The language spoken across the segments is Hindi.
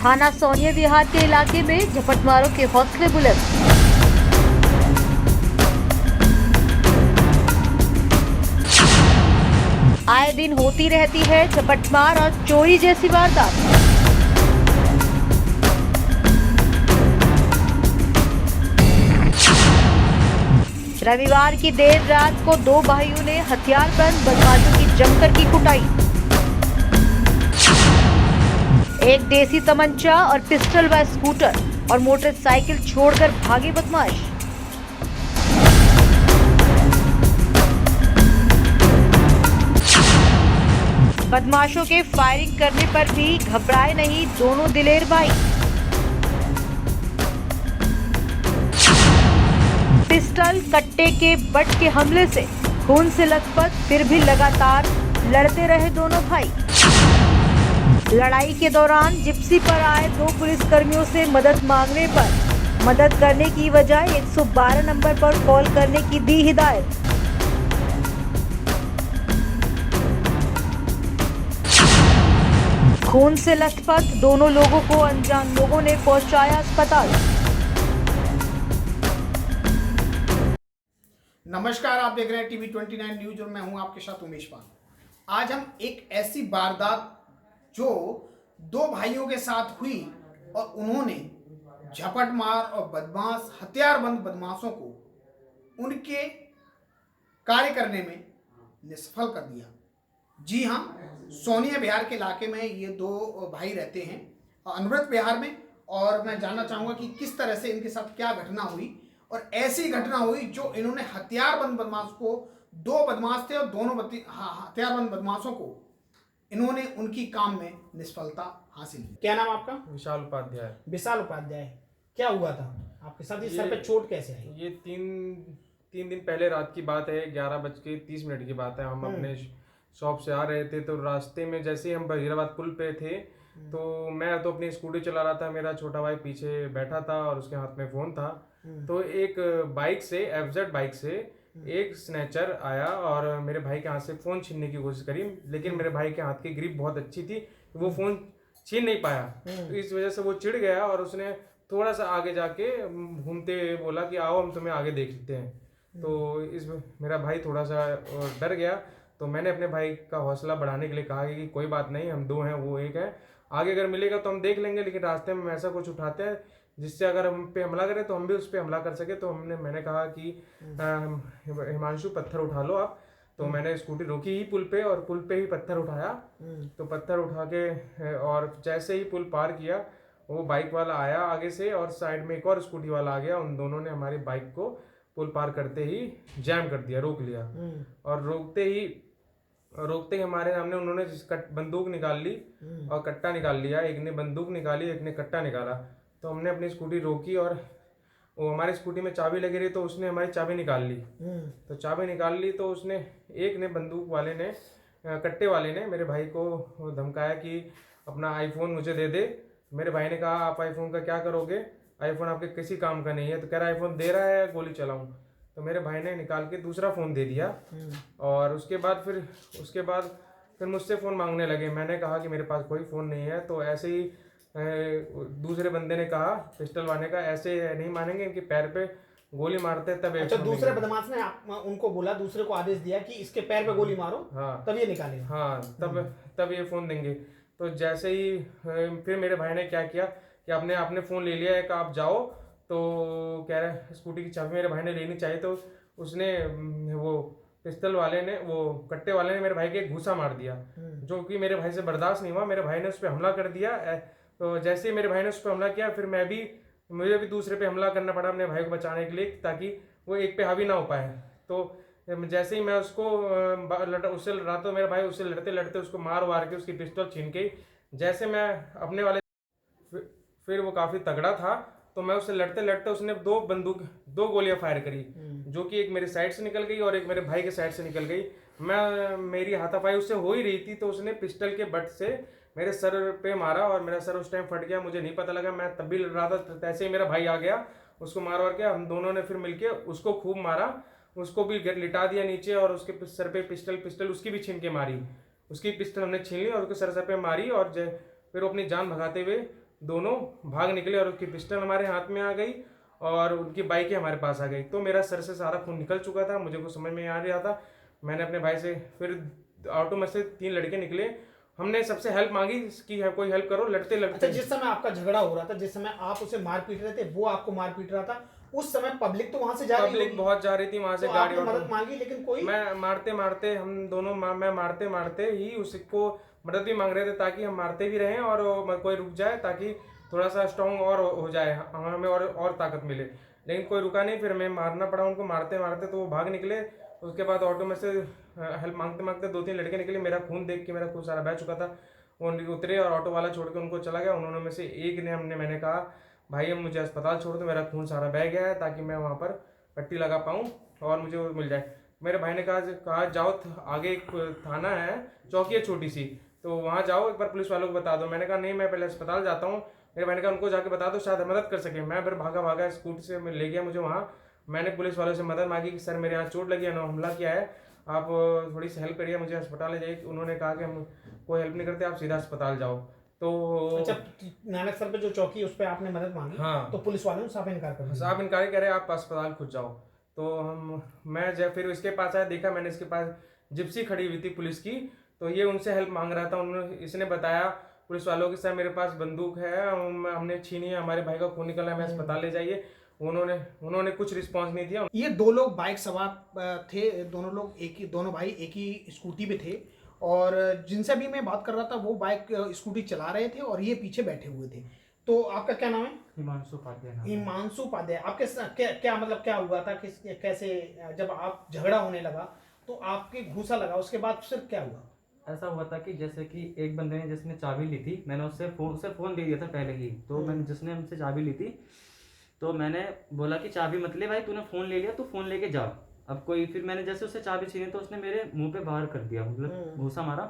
थाना सोनिया विहार के इलाके में झपटमारों के हौसले बुलंद। आए दिन होती रहती है झपटमार और चोरी जैसी वारदात। रविवार की देर रात को दो भाइयों ने हथियारबंद बदमाशों की जमकर की कुटाई। एक देसी तमंचा और पिस्टल व स्कूटर और मोटरसाइकिल छोड़कर भागे बदमाश। बदमाशों के फायरिंग करने पर भी घबराए नहीं दोनों दिलेर भाई। पिस्टल कट्टे के बट के हमले से खून से लथपथ फिर भी लगातार लड़ते रहे दोनों भाई। लड़ाई के दौरान जिप्सी पर आए दो पुलिसकर्मियों से मदद मांगने पर मदद करने की बजाय 112 नंबर पर कॉल करने की दी हिदायत। खून से लथपथ दोनों लोगों को अनजान लोगों ने पहुंचाया अस्पताल। नमस्कार, आप देख रहे हैं टीवी 29 न्यूज और मैं हूं आपके साथ उमेश पाल। आज हम एक ऐसी वारदात जो दो भाइयों के साथ हुई और उन्होंने झपटमार और बदमाश हथियारबंद बदमाशों को उनके कार्य करने में निष्फल कर दिया। जी हाँ, सोनिया विहार के इलाके में ये दो भाई रहते हैं अनुव्रत विहार में। और मैं जानना चाहूँगा कि किस तरह से इनके साथ क्या घटना हुई और ऐसी घटना हुई जो इन्होंने हथियारबंद बदमाश को, दो बदमाश थे और दोनों हथियारबंद बदमाशों को इन्होंने उनकी काम में निष्फलता हासिल की। क्या नाम आपका? विशाल उपाध्याय। विशाल उपाध्याय। क्या हुआ था आपके साथ? ये सर पे चोट कैसे आई? ये तीन दिन पहले रात की बात है, 11:30 की बात है। हम अपने शॉप से आ रहे थे तो रास्ते में जैसे ही हम बहिराबाद पुल पे थे तो मैं तो अपनी स्कूटी चला रहा था, मेरा छोटा भाई पीछे बैठा था और उसके हाथ में फ़ोन था। तो एक बाइक से, FZ बाइक से एक स्नैचर आया और मेरे भाई के हाथ से फ़ोन छीनने की कोशिश करी, लेकिन मेरे भाई के हाथ की ग्रिप बहुत अच्छी थी, वो फ़ोन छीन नहीं पाया। तो इस वजह से वो चिढ़ गया और उसने थोड़ा सा आगे जाके घूमते हुए बोला कि आओ हम तुम्हें आगे देख लेते हैं। तो मेरा भाई थोड़ा सा डर गया। तो मैंने अपने भाई का हौसला बढ़ाने के लिए कहा कि कोई बात नहीं, हम दो हैं, वो एक है, आगे अगर मिलेगा तो हम देख लेंगे, लेकिन रास्ते में ऐसा कुछ उठाते हैं जिससे अगर हम पे हमला करें तो हम भी उस पर हमला कर सके। तो मैंने कहा कि हिमांशु पत्थर उठा लो आप। तो मैंने स्कूटी रोकी ही पुल पे और पुल पे ही पत्थर उठाया। तो पत्थर उठा के और जैसे ही पुल पार किया वो बाइक वाला आया आगे से और साइड में एक और स्कूटी वाला आ गया। उन दोनों ने हमारी बाइक को पुल पार करते ही जैम कर दिया, रोक लिया। और रोकते ही हमारे सामने उन्होंने बंदूक निकाल ली और कट्टा निकाल लिया। एक ने बंदूक निकाली, एक ने कट्टा निकाला। तो हमने अपनी स्कूटी रोकी और वो हमारी स्कूटी में चाबी लगी रही तो उसने हमारी चाबी निकाल ली। तो चाबी निकाल ली तो उसने, एक ने, बंदूक वाले ने, कट्टे वाले ने मेरे भाई को धमकाया कि अपना आईफोन मुझे दे दे। मेरे भाई ने कहा आप आईफोन का क्या करोगे, आईफोन आपके किसी काम का नहीं है। तो कह रहा आईफोन दे रहा है, गोली चलाऊं। तो मेरे भाई ने निकाल के दूसरा फ़ोन दे दिया और उसके बाद फिर मुझसे फ़ोन मांगने लगे। मैंने कहा कि मेरे पास कोई फ़ोन नहीं है। तो ऐसे ही दूसरे बंदे ने कहा, पिस्टल वाले का, ऐसे नहीं मानेंगे, इनके पैर पे गोली मारते तब। अच्छा, दूसरे बदमाश ने उनको बोला, दूसरे को आदेश दिया कि इसके पैर पे गोली मारो। हाँ, तब ये निकालेगा। हाँ, तब ये फ़ोन देंगे। तो जैसे ही फिर मेरे भाई ने क्या किया कि आपने फ़ोन ले लिया है कि आप जाओ। तो कह रहे स्कूटी की चाबी मेरे भाई ने लेनी चाहिए। तो उसने, वो पिस्टल वाले ने, वो कट्टे वाले ने मेरे भाई के घूसा मार दिया, जो कि मेरे भाई से बर्दाश्त नहीं हुआ। मेरे भाई ने उस पर हमला कर दिया। तो जैसे ही मेरे भाई ने उस पर हमला किया फिर मुझे भी दूसरे पे हमला करना पड़ा अपने भाई को बचाने के लिए, ताकि वो एक पे हावी ना हो पाए। तो जैसे ही मैं उससे लड़ रहा तो मेरा भाई उससे लड़ते लड़ते उसको मार के उसकी पिस्टल छीन के, जैसे मैं अपने वाले, फिर वो काफ़ी तगड़ा था तो मैं उससे लड़ते लड़ते उसने दो गोलियां फायर करी, जो कि एक मेरी साइड से निकल गई और एक मेरे भाई के साइड से निकल गई। मेरी हाथापाई उससे हो ही रही थी तो उसने पिस्टल के बट से मेरे सर पे मारा और मेरा सर उस टाइम फट गया, मुझे नहीं पता लगा। मैं तब भी लड़ रहा था, तैसे ही मेरा भाई आ गया, उसको मार के हम दोनों ने फिर मिलके उसको खूब मारा, उसको भी लिटा दिया नीचे और उसके सर पे पिस्टल उसकी भी छीन के मारी। उसकी पिस्टल हमने छीन ली और उसके सर पे मारी और फिर वो अपनी जान भगाते हुए दोनों भाग निकले और उसकी पिस्टल हमारे हाथ में आ गई और उनकी बाइकें हमारे पास आ गई। तो मेरा सर से सारा खून निकल चुका था, मुझे कुछ समझ में आ रहा था। मैंने अपने भाई से, फिर ऑटो में से 3 लड़के निकले, हमने सबसे हेल्प मांगी कि कोई हेल्प करो, लड़ते अच्छा, लड़ते। जिस समय आपका झगड़ा हो रहा था, जिस समय आप उसे मार पीट रहे थे, वो आपको मार पीट रहा था, उस समय पब्लिक तो वहां से जा रही पब्लिक होगी, बहुत जा रही थी वहां से, तो गाड़ी आपने ऑटो। मदद मांगी लेकिन कोई, मैं मारते मारते हम दोनों मैं मारते मारते ही उसको मदद भी मांग रहे थे ताकि हम मारते भी रहें और कोई रुक जाए ताकि थोड़ा सा स्ट्रॉन्ग और हो जाए, हमें और ताकत मिले। लेकिन कोई रुका नहीं, फिर हमें मारना पड़ा उनको, मारते मारते तो वो भाग निकले। उसके बाद ऑटो में से हेल्प मांगते मांगते 2-3 लड़के निकले। मेरा खून देख के मेरा खून सारा बह चुका था। वो उतरे और ऑटो वाला छोड़ के उनको चला गया। उन्होंने में से एक ने मैंने कहा भाई अब मुझे अस्पताल छोड़ दो, मेरा खून सारा बह गया है, ताकि मैं वहाँ पर पट्टी लगा पाऊँ और मुझे वो मिल जाए। मेरे भाई ने कहा जाओ, आगे एक थाना है, चौकी है छोटी सी, तो वहाँ जाओ, एक बार पुलिस वालों को बता दो। मैंने कहा नहीं, मैं पहले अस्पताल जाता हूँ। मेरे भाई ने कहा उनको जाके बता दो, शायद मदद कर सके। मैं फिर भागा स्कूटी से ले गया मुझे वहाँ। मैंने पुलिस वालों से मदद मांगी कि सर मेरे यहाँ चोट लगी है, हमला किया है, आप थोड़ी सी हेल्प करिए, मुझे अस्पताल ले जाइए। उन्होंने कहा कि हम कोई हेल्प नहीं करते, आप सीधा अस्पताल जाओ। तो अच्छा, नानक सर पे जो चौकी है उस पर आपने मदद मांगी, हाँ, तो पुलिस वालों ने साफ इनकार कर दिया। साहब इनकार कह रहे आप अस्पताल खुद जाओ। तो मैं जब फिर इसके पास आया, देखा मैंने इसके पास जिप्सी खड़ी हुई थी पुलिस की, तो ये उनसे हेल्प मांग रहा था। इसने बताया पुलिस वालों की सर मेरे पास बंदूक है, हमने छीनी है, हमारे भाई का खून निकला है, मैं अस्पताल ले जाइए। उन्होंने कुछ रिस्पॉन्स नहीं दिया। ये 2 लोग बाइक सवार थे, दोनों भाई एक ही स्कूटी पे थे, और जिनसे अभी मैं बात कर रहा था वो बाइक स्कूटी चला रहे थे और ये पीछे बैठे हुए थे। तो आपका क्या नाम है? हिमांशु उपाध्याय। हिमांशु उपाध्याय। आपके क्या मतलब क्या हुआ था, कैसे जब आप झगड़ा होने लगा तो आपके घूसा लगा, उसके बाद फिर क्या हुआ? ऐसा हुआ था कि जैसे कि एक बंदे ने जिसने चाबी ली थी, मैंने उससे फ़ोन दे दिया था पहले ही। तो मैंने जिसने हमसे चाबी ली थी, तो मैंने बोला कि चाबी मत ले भाई, तूने फ़ोन ले लिया, तू फ़ोन लेके जा। अब कोई, फिर मैंने जैसे उससे चाबी छीनी तो उसने मेरे मुंह पे बाहर कर दिया, मतलब घूसा मारा।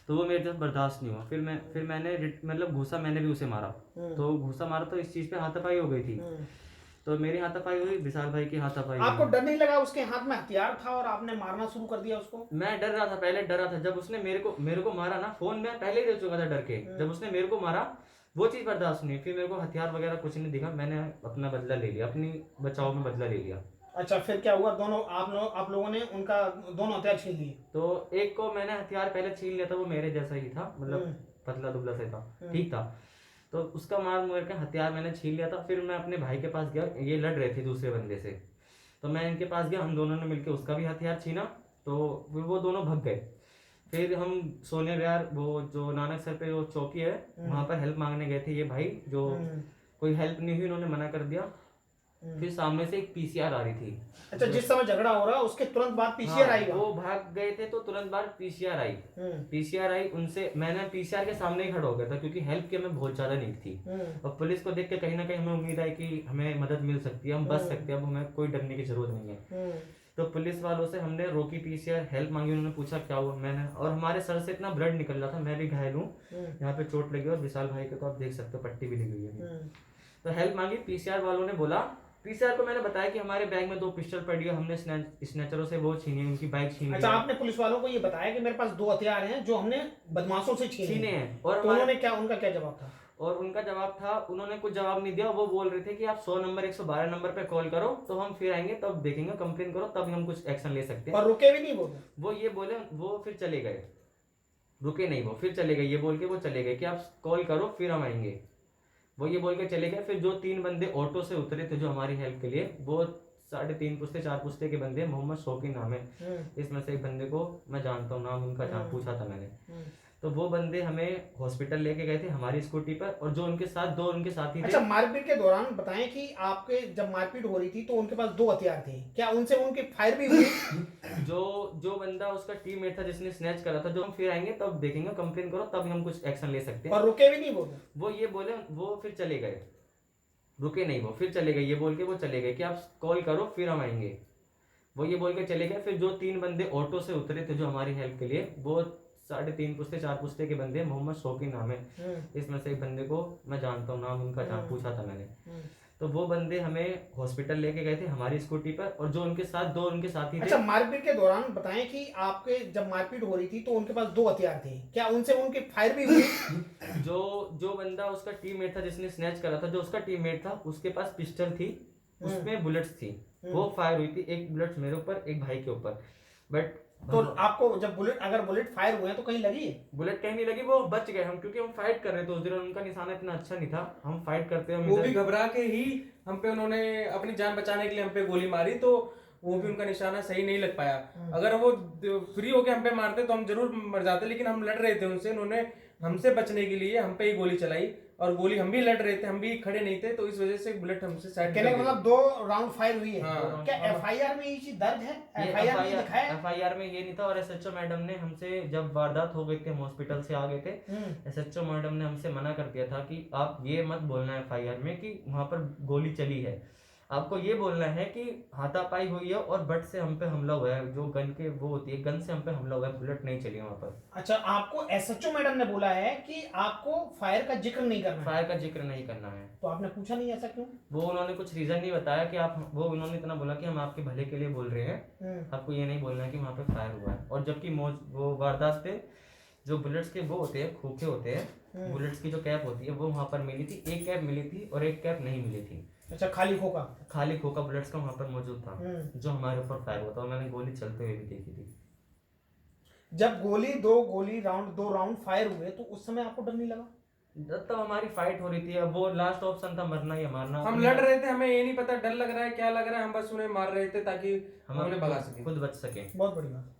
तो वो मेरे से बर्दाश्त नहीं हुआ। फिर मैंने मतलब घूसा मैंने भी उसे मारा। तो घूसा मारा तो इस चीज़ पे हाथापाई हो गई थी। तो मेरी हाथापाई हुई, विशाल भाई की हाथापाई आपको हुई। डर नहीं लगा? उसके हाथ में हथियार था और आपने मारना शुरू कर दिया उसको? मैं डर रहा था, पहले डर रहा था। जब उसने मेरे को मारा ना, फोन में पहले ही दे चुका था डर के। जब उसने मेरे को मारा वो चीज़ बर्दाश्त नहीं। फिर मेरे को हथियार वगैरह कुछ नहीं दिखा, मैंने अपना बदला ले लिया, अपनी बचाव में बदला ले लिया। अच्छा, फिर क्या हुआ? आप लोगों ने उनका दोनों हथियार छीन लिए? तो एक को मैंने हथियार पहले छीन लिया था, वो मेरे जैसा ही था, मतलब पतला दुबला सा था, ठीक था। तो उसका मार के हथियार मैंने छीन लिया था। फिर मैं अपने भाई के पास गया, ये लड़ रहे थे दूसरे बंदे से, तो मैं इनके पास गया, हम दोनों ने मिलकर उसका भी हथियार छीना। तो फिर वो दोनों भग गए। फिर हम सोने विहार, वो जो नानक सर पे वो चौकी है, वहाँ पर हेल्प मांगने गए थे ये भाई, जो कोई हेल्प नहीं हुई, उन्होंने मना कर दिया। फिर सामने से एक पीसीआर आ रही थी। अच्छा, जिस समय झगड़ा हो रहा उसके तुरंत बाद पीसीआर आई? वो भाग गए थे तो तुरंत बाद पीसीआर आई। पीसीआर आई, उनसे मैंने पीसीआर के सामने ही खड़ा हो गया था, क्योंकि हेल्प की हमें बहुत ज्यादा नीड थी। और पुलिस को देख के कहीं ना कहीं हमें उम्मीद है कि हमें मदद मिल सकती है, हम बच सकते हैं, अब हमें कोई डरने की जरूरत नहीं है। तो पुलिस वालों से हमने रोकी, पीसीआर हेल्प मांगी, उन्होंने पूछा क्या हुआ, मैंने, और हमारे सर से इतना ब्लड निकल रहा था, मैं भी घायल हूँ, यहाँ पे चोट लगी, और विशाल भाई के तो आप देख सकते हो पट्टी भी लगी हुई है। तो हेल्प मांगी, पीसीआर वालों ने बोला, पीसीआर को मैंने बताया कि हमारे बैग में 2 पिस्टल पड़ी है, हमने स्नैचरों से वो छीनी है, उनकी बाइक छीनी है। अच्छा, आपने पुलिस वालों को ये बताया कि मेरे पास 2 हथियार हैं जो हमने बदमाशों से छीने हैं। और तो उनका क्या जवाब था? और उनका जवाब था, उन्होंने कुछ जवाब नहीं दिया। वो बोल रहे थे कि आप 100 नंबर 112 नंबर पे कॉल करो, तो हम फिर आएंगे, तब देखेंगे, कंप्लेन करो, तब हम कुछ एक्शन ले सकते हैं। और रुके भी नहीं वो ये बोले, वो फिर चले गए, रुके नहीं, वो फिर चले गए, ये बोल के वो चले गए कि आप कॉल करो फिर हम आएंगे, वो ये बोल के चले गए। फिर जो 3 बंदे ऑटो से उतरे थे जो हमारी हेल्प के लिए, वो 3.5 पुश्ते 4 पुश्ते के बंदे, मोहम्मद शौकीन नाम है, इसमें से एक बंदे को मैं जानता हूँ, नाम उनका पूछा था मैंने। तो वो बंदे हमें हॉस्पिटल लेके गए थे हमारी स्कूटी पर, और जो उनके साथ 2 उनके साथी थे। अच्छा, मारपीट के दौरान बताएं कि आपके जब मारपीट हो रही थी तो उनके पास 2 हथियार थे, क्या उनसे उनके फायर भी हुए? जो बंदा उसका टीममेट था जिसने स्नैच करा था, जो हम फिर आएंगे तब देखेंगे, कंप्लेन करो, तब हम कुछ एक्शन ले सकते हैं। और रुके भी नहीं वो ये बोले, वो फिर चले गए, रुके नहीं, वो फिर चले गए, ये बोल के वो चले गए कि आप कॉल करो फिर हम आएंगे, वो ये बोल के चले गए। फिर जो 3 बंदे ऑटो से उतरे थे जो हमारी हेल्प के लिए, वो 3.5 पुश्ते 4 पुश्ते के बंदे, मोहम्मद शौकीन नाम है, इसमें से एक बंदे को मैं जानता हूँ, नाम उनका पूछा था मैंने। तो वो बंदे हमें हॉस्पिटल लेके गए थे हमारी स्कूटी पर, और जो उनके साथ दो उनके साथी थे। अच्छा, मारपीट के दौरान बताएं कि आपके जब मारपीट हो रही थी तो उनके पास 2 हथियार थे, क्या उनसे उनके फायर भी हुए? जो बंदा उसका टीममेट था जिसने स्नैच करा था, जो उसका टीममेट था उसके पास पिस्टल थी, उसमें बुलेट्स थी, वो फायर हुई थी, एक बुलेट मेरे ऊपर एक भाई के ऊपर। बट तो आपको जब अगर बुलेट फायर हुए हैं तो कहीं लगी है? बुलेट कहीं नहीं लगी, वो बच गए हम, क्योंकि हम फाइट कर रहे थे उस दिन, उनका निशाना इतना अच्छा नहीं था, हम फाइट करते वो भी घबरा के ही हम पे उन्होंने अपनी जान बचाने के लिए हम पे गोली मारी, तो वो भी उनका निशाना सही नहीं लग पाया। अगर वो फ्री होके हम पे मारते तो हम जरूर मर जाते, लेकिन हम लड़ रहे थे उनसे, उन्होंने हमसे बचने के लिए हम पे ही गोली चलाई, और गोली हम भी लड़ रहे थे, हम भी खड़े नहीं थे, तो इस वजह से बुलेट हमसे साइड कहने का मतलब 2 राउंड फायर हुई है। हाँ। क्या एफआईआर में ये चीज दर्ज है? एफआईआर में दिखाया है? एफआईआर में ये नहीं था, और एसएचओ मैडम ने हमसे, जब वारदात हो गई थी हम हॉस्पिटल से आ गए थे, एसएचओ मैडम ने हमसे मना कर दिया था कि आप ये मत बोलना है एफआईआर में कि वहां पर गोली चली है, आपको ये बोलना है कि हाथापाई हुई है और बट से हम पे हमला हुआ है, जो गन के वो होती है, गन से हम पे हमला हुआ है, बुलेट नहीं चली वहां पर। अच्छा, आपको एसएचओ मैडम ने बोला है कि आपको फायर का जिक्र नहीं करना है? फायर का जिक्र नहीं करना है। तो आपने पूछा नहीं ऐसा क्यों? वो उन्होंने कुछ रीजन नहीं बताया कि आप, वो उन्होंने इतना बोला कि हम आपके भले के लिए बोल रहे हैं, आपको ये नहीं बोलना है कि वहां पे फायर हुआ है। और जबकि वो वारदात पे जो बुलेट्स के वो होते हैं, खोखे होते हैं, बुलेट्स की जो कैप होती है वो वहां पर मिली थी, एक कैप मिली थी और एक कैप नहीं मिली थी। अच्छा, खाली खोखा बुलेट्स का वहां पर मौजूद था, जो हमारे ऊपर फायर हुआ था, और मैंने गोली चलते हुए भी देखी थी। जब दो राउंड फायर हुए तो उस समय आपको डर नहीं लगा? तब हमारी फाइट हो रही थी, अब वो लास्ट ऑप्शन था मरना या मारना। हम लड़ रहे थे, हमें ये नहीं पता डर लग रहा है क्या लग रहा है, हम बस उन्हें मार रहे थे ताकि हम उन्हें भगा सके, खुद बच सके। बहुत बड़ी बात।